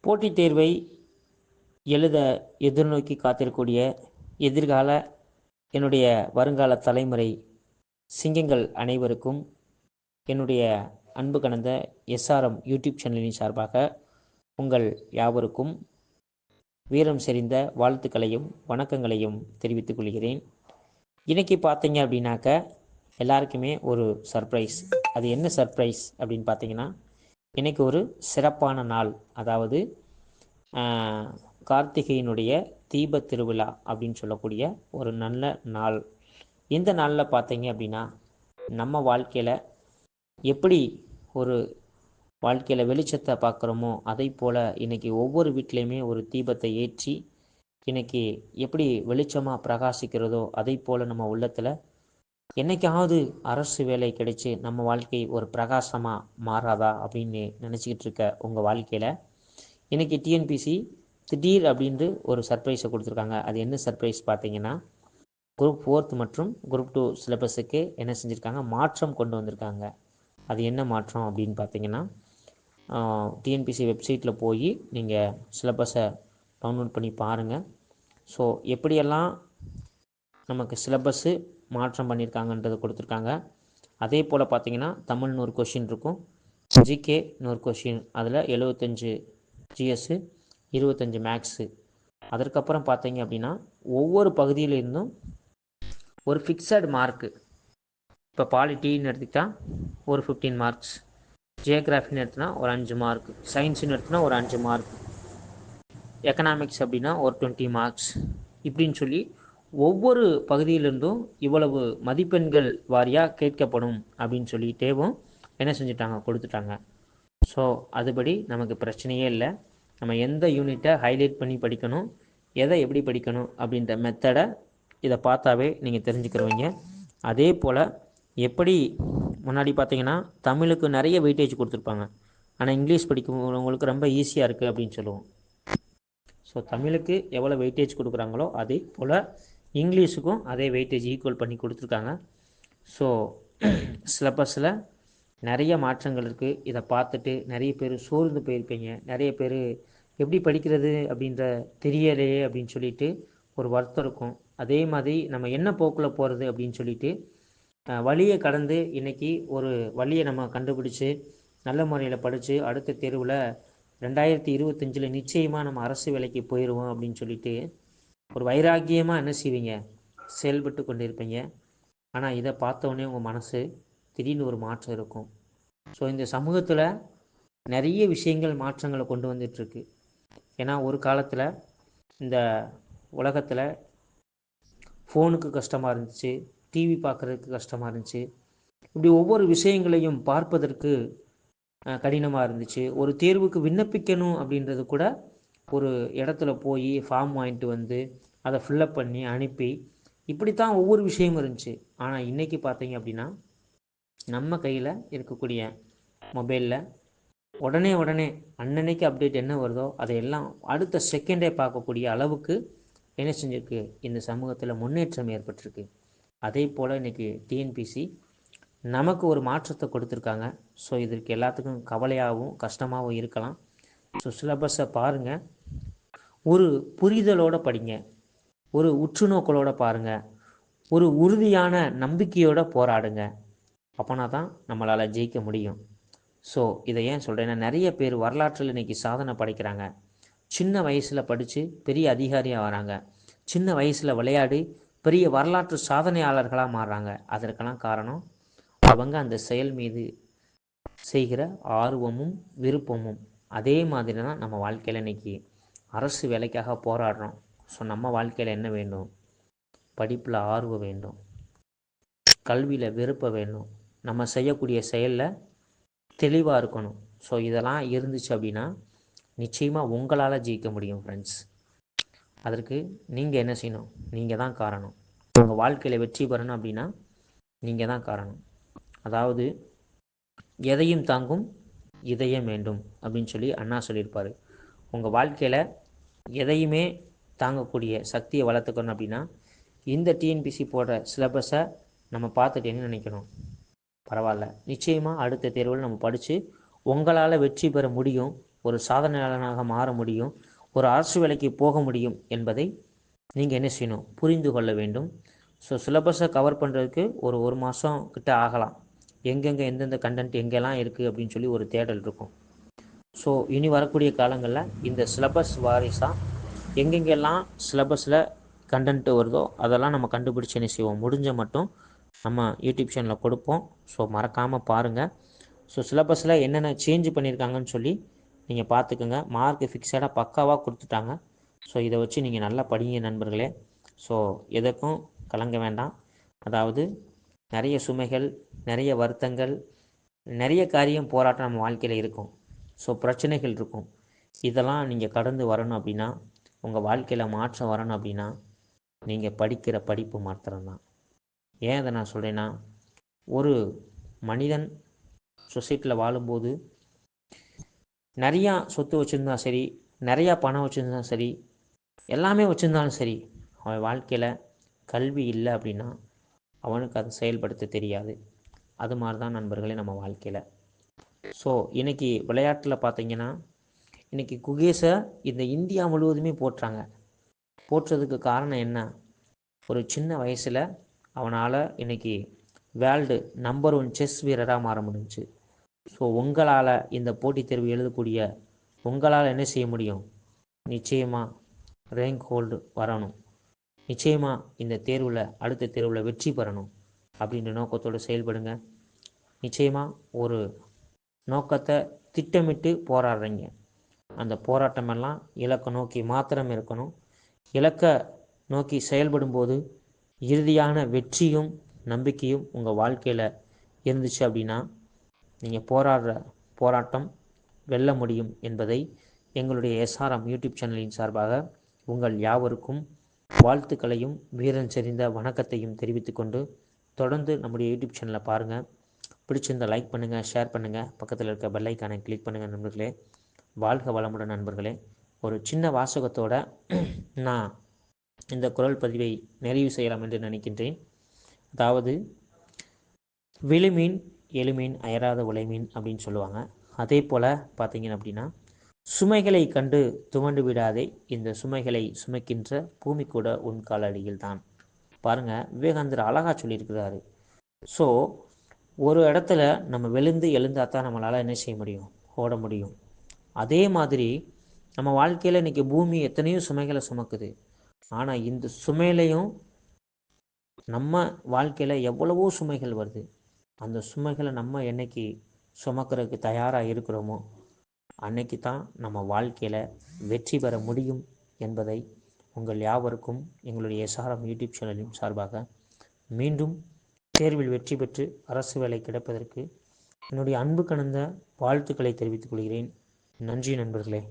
போட்டித் தேர்வை எழுத எதிர்நோக்கி காத்திருக்கக்கூடிய எதிர்கால என்னுடைய வருங்கால தலைமுறை சிங்கங்கள் அனைவருக்கும் என்னுடைய அன்பு கலந்த எஸ்ஆர்எம் யூடியூப் சேனலின் சார்பாக உங்கள் யாவருக்கும் வீரம் செறிந்த வாழ்த்துக்களையும் வணக்கங்களையும் தெரிவித்துக் கொள்கிறேன். இன்றைக்கி பார்த்தீங்க அப்படின்னாக்க எல்லாருக்குமே ஒரு சர்ப்ரைஸ். அது என்ன சர்ப்ரைஸ் அப்படின்னு பார்த்தீங்கன்னா, இன்றைக்கி ஒரு சிறப்பான நாள். அதாவது கார்த்திகையினுடைய தீப திருவிழா அப்படின்னு சொல்லக்கூடிய ஒரு நல்ல நாள். இந்த நாளில் பார்த்தீங்க அப்படின்னா, நம்ம வாழ்க்கையில் எப்படி ஒரு வாழ்க்கையில் வெளிச்சத்தை பார்க்குறோமோ அதை போல் இன்றைக்கி ஒவ்வொரு வீட்லேயுமே ஒரு தீபத்தை ஏற்றி இன்றைக்கி எப்படி வெளிச்சமாக பிரகாசிக்கிறதோ அதை போல் நம்ம உள்ளத்தில் என்றைக்காவது அரசு வேலை கிடைச்சி நம்ம வாழ்க்கை ஒரு பிரகாசமாக மாறாதா அப்படின்னு நினச்சிக்கிட்டு இருக்க உங்கள் வாழ்க்கையில் இன்றைக்கி டிஎன்பிசி திடீர் அப்படின்ட்டு ஒரு சர்ப்ரைஸை கொடுத்துருக்காங்க. அது என்ன சர்ப்ரைஸ் பார்த்தீங்கன்னா, குரூப் 4 மற்றும் குரூப் 2 சிலபஸுக்கு என்ன செஞ்சுருக்காங்க, மாற்றம் கொண்டு வந்திருக்காங்க. அது என்ன மாற்றம் அப்படின்னு பார்த்தீங்கன்னா, டிஎன்பிசி வெப்சைட்டில் போய் நீங்கள் சிலபஸை டவுன்லோட் பண்ணி பாருங்கள். ஸோ எப்படியெல்லாம் நமக்கு சிலபஸ்ஸு மாற்றம் பண்ணியிருக்காங்கன்றது கொடுத்துருக்காங்க. அதே போல் பார்த்தீங்கன்னா, தமிழ்னு ஒரு கொஷின் இருக்கும், ஜிகேன்னு ஒரு கொஷின், அதில் 75 ஜிஎஸ்ஸு 25 மேக்ஸு. அதற்கப்புறம் பார்த்தீங்க அப்படின்னா ஒவ்வொரு பகுதியிலிருந்தும் ஒரு ஃபிக்ஸட் மார்க்கு. இப்போ பாலிட்டின்னு எடுத்துக்கிட்டால் ஒரு 15 மார்க்ஸ், ஜியோகிராஃபின்னு எடுத்துனா ஒரு 5 மார்க், சயின்ஸுன்னு எடுத்துனா ஒரு 5 மார்க், எக்கனாமிக்ஸ் அப்படின்னா ஒரு 20 மார்க்ஸ், இப்படின்னு சொல்லி ஒவ்வொரு பகுதியிலிருந்தும் இவ்வளவு மதிப்பெண்கள் வாரியாக கேட்கப்படும் அப்படின்னு சொல்லிட்டேவும் என்ன செஞ்சுட்டாங்க, கொடுத்துட்டாங்க. ஸோ அதுபடி நமக்கு பிரச்சனையே இல்லை. நம்ம எந்த யூனிட்டை ஹைலைட் பண்ணி படிக்கணும், எதை எப்படி படிக்கணும் அப்படின்ற மெத்தடை இதை பார்த்தாவே நீங்கள் தெரிஞ்சுக்கிறவங்க. அதே போல் எப்படி முன்னாடி பார்த்தீங்கன்னா தமிழுக்கு நிறைய வெயிட்டேஜ் கொடுத்துருப்பாங்க, ஆனால் இங்கிலீஷ் படிக்கிறவங்களுக்கு ரொம்ப ஈஸியாக இருக்குது அப்படின்னு சொல்லுவோம். ஸோ தமிழுக்கு எவ்வளோ வெயிட்டேஜ் கொடுக்குறாங்களோ அதே போல் இங்கிலீஷுக்கும் அதே வெயிட்டேஜ் ஈக்குவல் பண்ணி கொடுத்துருக்காங்க. ஸோ சிலபஸில் நிறைய மாற்றங்கள் இருக்குது. இதை பார்த்துட்டு நிறைய பேர் சோர்ந்து போயிருப்பீங்க. நிறைய பேர் எப்படி படிக்கிறது அப்படின்ற தெரியலையே அப்படின்னு சொல்லிட்டு ஒரு வருத்தம் இருக்கும். அதே மாதிரி நம்ம என்ன போக்கில் போகிறது அப்படின்னு சொல்லிட்டு வழியை கடந்து இன்றைக்கி ஒரு வழியை நம்ம கண்டுபிடிச்சி நல்ல முறையில் படித்து அடுத்த தேர்வில் 2025 நிச்சயமாக நம்ம அரசு வேலைக்கு போயிடுவோம் அப்படின்னு சொல்லிட்டு ஒரு வைராக்கியமாக என்ன செய்வீங்க, செயல்பட்டு கொண்டு இருப்பீங்க. ஆனால் இதை பார்த்தோன்னே உங்கள் மனசு திடீர்னு ஒரு மாற்றம் இருக்கும். ஸோ இந்த சமூகத்தில் நிறைய விஷயங்கள் மாற்றங்களை கொண்டு வந்துட்டுருக்கு. ஏன்னா ஒரு காலத்தில் இந்த உலகத்தில் ஃபோனுக்கு கஷ்டமாக இருந்துச்சு, டிவி பார்க்குறதுக்கு கஷ்டமாக இருந்துச்சு, இப்படி ஒவ்வொரு விஷயங்களையும் பார்ப்பதற்கு கடினமாக இருந்துச்சு. ஒரு தேர்வுக்கு விண்ணப்பிக்கணும் அப்படின்றது கூட ஒரு இடத்துல போய் ஃபார்ம் வாங்கிட்டு வந்து அதை ஃபில்லப் பண்ணி அனுப்பி இப்படித்தான் ஒவ்வொரு விஷயமும் இருந்துச்சு. ஆனால் இன்றைக்கி பார்த்தீங்க அப்படின்னா நம்ம கையில் இருக்கக்கூடிய மொபைலில் உடனே அன்னன்னைக்கு அப்டேட் என்ன வருதோ அதையெல்லாம் அடுத்த செகண்டே பார்க்கக்கூடிய அளவுக்கு என்ன செஞ்சுருக்கு, இந்த சமூகத்தில் முன்னேற்றம் ஏற்பட்டிருக்கு. அதே போல் இன்றைக்கி டிஎன்பிசி நமக்கு ஒரு மாற்றத்தை கொடுத்துருக்காங்க. ஸோ இதற்கு எல்லாத்துக்கும் கவலையாகவும் கஷ்டமாகவும் இருக்கலாம். ஸோ சிலபஸை பாருங்கள், ஒரு புரிதலோடு படிங்க, ஒரு உற்றுநோக்கலோடு பாருங்கள், ஒரு உறுதியான நம்பிக்கையோடு போராடுங்க. அப்போனா தான் நம்மளால் ஜெயிக்க முடியும். ஸோ இதை ஏன் சொல்கிறேன்னா, நிறைய பேர் வரலாற்றில் இன்றைக்கி சாதனை படைக்கிறாங்க. சின்ன வயசில் படித்து பெரிய அதிகாரியாக வராங்க, சின்ன வயசில் விளையாடி பெரிய வரலாற்று சாதனையாளர்களாக மாறுறாங்க. அதற்கெல்லாம் காரணம் அவங்க அந்த செயல் மீது செய்கிற ஆர்வமும் விருப்பமும். அதே மாதிரி தான் நம்ம வாழ்க்கையில் இன்றைக்கி அரசு வேலைக்காக போராடுறோம். ஸோ நம்ம வாழ்க்கையில் என்ன வேண்டும், படிப்பில் ஆர்வம் வேண்டும், கல்வியில் விருப்பம் வேண்டும், நம்ம செய்யக்கூடிய செயலில் தெளிவாக இருக்கணும். ஸோ இதெல்லாம் இருந்துச்சு அப்படின்னா நிச்சயமாக உங்களால் ஜெயிக்க முடியும் ஃப்ரெண்ட்ஸ். அதற்கு நீங்கள் என்ன செய்யணும், நீங்கள் தான் காரணம். உங்கள் வாழ்க்கையில் வெற்றி பெறணும் அப்படின்னா நீங்கள் தான் காரணம். அதாவது எதையும் தாங்கும் இதயம் வேண்டும் அப்படின்னு சொல்லி அண்ணா சொல்லியிருப்பார். உங்கள் வாழ்க்கையில் எதையுமே தாங்கக்கூடிய சக்தியை வளர்த்துக்கணும் அப்படின்னா இந்த டிஎன்பிசி போடுற சிலபஸை நம்ம பார்த்துட்டு என்ன நினைக்கணும், பரவாயில்ல, நிச்சயமாக அடுத்த தேர்வில் நம்ம படித்து உங்களால் வெற்றி பெற முடியும், ஒரு சாதனையாளனாக மாற முடியும், ஒரு அரசு வேலைக்கு போக முடியும் என்பதை நீங்கள் என்ன செய்யணும், புரிந்து கொள்ள வேண்டும். ஸோ சிலபஸை கவர் பண்ணுறதுக்கு ஒரு மாதம் கிட்ட ஆகலாம். எங்கெங்கே எந்தெந்த கண்டென்ட் எங்கெல்லாம் இருக்குது அப்படின்னு சொல்லி ஒரு தேடல் இருக்கும். ஸோ இனி வரக்கூடிய காலங்களில் இந்த சிலபஸ் வாரிசாக எங்கெங்கெல்லாம் சிலபஸில் கண்டென்ட்டு வருதோ அதெல்லாம் நம்ம கண்டுபிடிச்சி என்ன செய்வோம், முடிஞ்ச மட்டும் நம்ம யூடியூப் சேனலில் கொடுப்போம். ஸோ மறக்காமல் பாருங்கள். ஸோ சிலபஸில் என்னென்ன சேஞ்ச் பண்ணியிருக்காங்கன்னு சொல்லி நீங்கள் பார்த்துக்குங்க. மார்க் ஃபிக்ஸடாக பக்காவாக கொடுத்துட்டாங்க. ஸோ இதை வச்சு நீங்கள் நல்லா படிங்க நண்பர்களே. ஸோ எதற்கும் கலங்க வேண்டாம். அதாவது நிறைய சுமைகள், நிறைய வருத்தங்கள், நிறைய காரியம் போராட்டம் நம்ம வாழ்க்கையில் இருக்கும். ஸோ பிரச்சனைகள் இருக்கும். இதெல்லாம் நீங்கள் கடந்து வரணும் அப்படின்னா, உங்கள் வாழ்க்கையில் மாற்றம் வரணும் அப்படின்னா, நீங்கள் படிக்கிற படிப்பு மாத்திரம்தான். ஏன் அதை நான் சொல்கிறேன்னா, ஒரு மனிதன் சொசைட்டியில் வாழும்போது நிறையா சொத்து வச்சுருந்தா சரி, நிறையா பணம் வச்சுருந்தா சரி, எல்லாமே வச்சுருந்தாலும் சரி, அவன் வாழ்க்கையில் கல்வி இல்லை அப்படின்னா அவனுக்கு அதை செயல்படுத்த தெரியாது. அது மாதிரி தான் நண்பர்களே நம்ம வாழ்க்கையில். ஸோ இன்றைக்கி விளையாட்டில் பார்த்தீங்கன்னா, இன்றைக்கி குகேஷை இந்த இந்தியா முழுவதுமே போட்டுறாங்க. போட்டுறதுக்கு காரணம் என்ன, ஒரு சின்ன வயசில் அவனால் இன்றைக்கி வேர்ல்டு நம்பர் 1 செஸ் வீரராக மாற முடிஞ்சுச்சு. ஸோ உங்களால் இந்த போட்டித் தேர்வு எழுதக்கூடிய உங்களால் என்ன செய்ய முடியும், நிச்சயமாக ரேங்க் ஹோல்டு வரணும், நிச்சயமாக இந்த தேர்வில் அடுத்த தேர்வில் வெற்றி பெறணும் அப்படின்ற நோக்கத்தோடு செயல்படுங்க. நிச்சயமாக ஒரு நோக்கத்தை திட்டமிட்டு போராடுறீங்க. அந்த போராட்டமெல்லாம் இலக்கை நோக்கி மாத்திரம் இருக்கணும். இலக்கை நோக்கி செயல்படும்போது இறுதியான வெற்றியும் நம்பிக்கையும் உங்கள் வாழ்க்கையில் இருந்துச்சு அப்படின்னா நீங்கள் போராடுற போராட்டம் வெல்ல முடியும் என்பதை எங்களுடைய எஸ்ஆர்எம் யூடியூப் சேனலின் சார்பாக உங்கள் யாவருக்கும் வாழ்த்துக்களையும் வீரன் செறிந்த வணக்கத்தையும் தெரிவித்துக்கொண்டு, தொடர்ந்து நம்முடைய யூடியூப் சேனலை பாருங்கள். பிடிச்சிருந்த லைக் பண்ணுங்கள், ஷேர் பண்ணுங்கள், பக்கத்தில் இருக்க பெல் ஐக்கானை கிளிக் பண்ணுங்கள் நண்பர்களே. வாழ்க வளமுடன் நண்பர்களே. ஒரு சின்ன வாசகத்தோட நான் இந்த குரல் பதிவை நிறைவு செய்யலாம் என்று நினைக்கின்றேன். அதாவது, விழுமீன் எழுமீன் அயராத உழைமீன் அப்படின்னு சொல்லுவாங்க. அதே போல் பார்த்தீங்க அப்படின்னா, சுமைகளை கண்டு துவண்டு விடாதே, இந்த சுமைகளை சுமைக்கின்ற பூமி கூட உன் காலடியில் தான். பாருங்கள், விவேகானந்தர் அழகாக சொல்லியிருக்கிறாரு. ஸோ ஒரு இடத்துல நம்ம விழுந்து எழுந்தால் தான் நம்மளால் என்ன செய்ய முடியும், ஓட முடியும். அதே மாதிரி நம்ம வாழ்க்கையில் இன்றைக்கி பூமி எத்தனையோ சுமைகளை சுமக்குது. ஆனால் இந்த சுமையிலையும் நம்ம வாழ்க்கையில் எவ்வளவோ சுமைகள் வருது. அந்த சுமைகளை நம்ம என்னைக்கு சுமக்கிறதுக்கு தயாராக இருக்கிறோமோ அன்னைக்கு தான் நம்ம வாழ்க்கையில் வெற்றி பெற முடியும் என்பதை உங்கள் யாவருக்கும் எங்களுடைய எஸ்ஆர்எம் யூடியூப் சேனலின் சார்பாக மீண்டும் தேர்வில் வெற்றி பெற்று அரசு வேலை கிடைப்பதற்கு என்னுடைய அன்பு கலந்த வாழ்த்துக்களை தெரிவித்துக் கொள்கிறேன். நன்றி நண்பர்களே.